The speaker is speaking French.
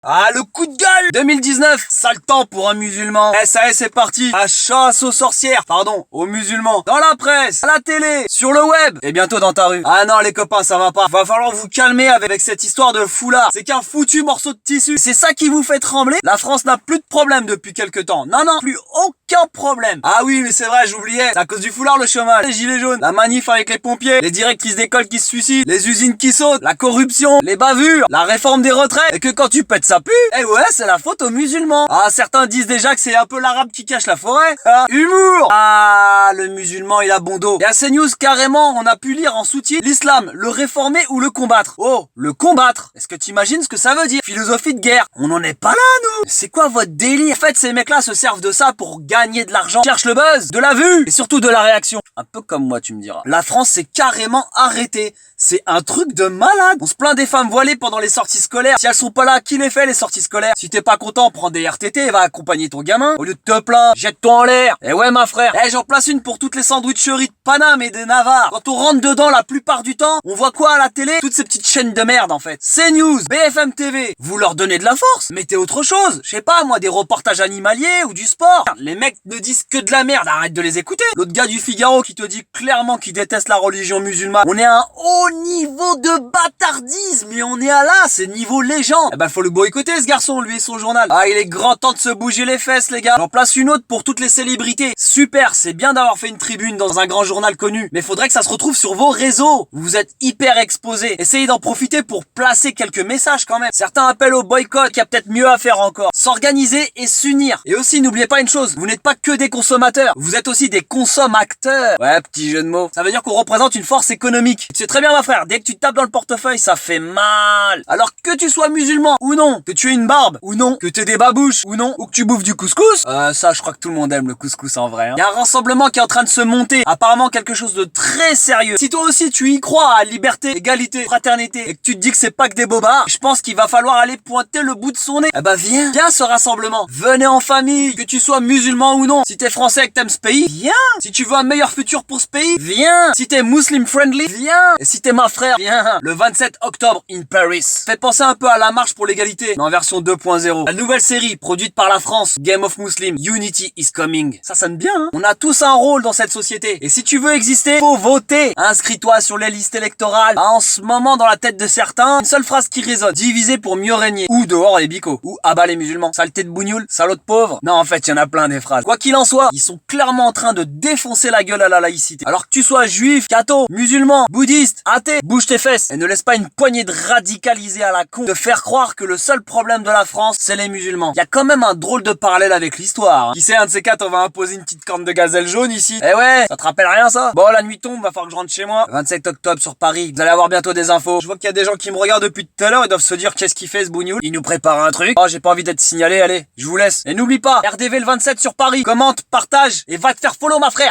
Ah, le coup de gueule 2019, sale temps pour un musulman. SAS est parti, à chasse aux sorcières, pardon, aux musulmans. Dans la presse, à la télé, sur le web, et bientôt dans ta rue. Ah non les copains, ça va pas. Va falloir vous calmer avec cette histoire de foulard. C'est qu'un foutu morceau de tissu. C'est ça qui vous fait trembler? La France n'a plus de problème depuis quelques temps. Non, plus aucun problème. Ah oui, mais c'est vrai, j'oubliais. C'est à cause du foulard le chômage. Les gilets jaunes, la manif avec les pompiers, les directrices d'école qui se suicident, les usines qui sautent, la corruption, les bavures, la réforme des retraites, et que quand tu pètes ça pue. Eh ouais, c'est la faute aux musulmans. Ah, certains disent déjà que c'est un peu l'arabe qui cache la forêt. Ah, humour. Ah, le musulman il a bon dos. Et à CNews, carrément, on a pu lire en sous-titre l'islam, le réformer ou le combattre. Oh, le combattre. Est-ce que t'imagines ce que ça veut dire? Philosophie de guerre. On n'en est pas là, nous. C'est quoi votre délire? En fait, ces mecs-là se servent de ça pour gagner de l'argent, cherchent le buzz, de la vue, et surtout de la réaction. Un peu comme moi, tu me diras. La France s'est carrément arrêtée. C'est un truc de malade. On se plaint des femmes voilées pendant les sorties scolaires. Si elles sont pas là, qui les fait les sorties scolaires? Si t'es pas content, prends des RTT et va accompagner ton gamin. Au lieu de te plaindre, jette-toi en l'air. Eh ouais ma frère. Eh, j'en place une pour toutes les sandwicheries de Paname et de Navarre. Quand on rentre dedans la plupart du temps, on voit quoi à la télé? Toutes ces petites chaînes de merde en fait. CNews, BFM TV. Vous leur donnez de la force. Mettez autre chose. Je sais pas moi, des reportages animaliers ou du sport. Les mecs ne disent que de la merde. Arrête de les écouter. L'autre gars du Figaro qui te dit clairement qu'il déteste la religion musulmane. On est à un haut niveau de bâtardisme, mais on est à là, c'est niveau légende. Eh ben faut le boycotter ce garçon, lui et son journal. Ah, il est grand temps de se bouger les fesses les gars. J'en place une autre pour toutes les célébrités. Super, c'est bien d'avoir fait une tribune dans un grand journal connu, mais faudrait que ça se retrouve sur vos réseaux. Vous êtes hyper exposés. Essayez d'en profiter pour placer quelques messages quand même. Certains appellent au boycott, qu'il y a peut-être mieux à faire encore. S'organiser et s'unir. Et aussi, n'oubliez pas une chose, vous n'êtes pas que des consommateurs, vous êtes aussi des consommateurs. Ouais, petit jeu de mots. Ça veut dire qu'on représente une force économique. Tu sais très bien ma frère, dès que tu tapes dans le portefeuille, ça fait mal. Alors que tu sois musulman ou non, que tu aies une barbe ou non, que tu aies des babouches ou non, ou que tu bouffes du couscous, ça je crois que tout le monde aime le couscous en vrai. Il y a un rassemblement qui est en train de se monter, apparemment quelque chose de très sérieux. Si toi aussi tu y crois à liberté, égalité, fraternité, et que tu te dis que c'est pas que des bobards, je pense qu'il va falloir aller pointer le bout de son nez. Eh ben viens ce rassemblement. Venez en famille, que tu sois musulman ou non. Si t'es français et que t'aimes ce pays, viens. Si tu veux un meilleur futur pour ce pays, viens. Si t'es muslim friendly, viens. Et si t'es ma frère, viens. Le 27 octobre in Paris. Fait penser un peu à la marche pour l'égalité, mais en version 2.0. La nouvelle série produite par la France, Game of Muslim, Unity is coming. Ça sonne bien, hein? On a tous un rôle dans cette société. Et si tu veux exister, faut voter. Inscris-toi sur les listes électorales. En ce moment, dans la tête de certains, une seule phrase qui résonne. Diviser pour mieux régner. Ou dehors les bicos. Ou abat les musulmans. Saleté de bougnoule, salaud de pauvre. Non, en fait, il y en a plein des phrases. Quoi qu'il en soit, ils sont clairement en train de défoncer la gueule à la laïcité. Alors que tu sois juif, catho, musulman, bouddhiste, athée, bouge tes fesses. Et ne laisse pas une poignée de radicalisés à la con te faire croire que le seul problème de la France, c'est les musulmans. Il y a quand même un drôle de parallèle avec l'histoire. Hein. Qui sait, un de ces quatre, on va imposer une petite corne de gazelle jaune ici. Eh ouais, ça te rappelle rien ça? Bon, la nuit tombe, va falloir que je rentre chez moi. 27 octobre sur Paris, vous allez avoir bientôt des infos. Je vois qu'il y a des gens qui me regardent depuis tout à l'heure, ils doivent se dire qu'est-ce qu'il fait ce bougnoul. Il nous prépare un truc. Oh, j'ai pas envie d'être signalé, allez, je vous laisse. Et n'oublie pas, RDV le 27 sur Paris. Commente, partage et va te faire follow ma frère.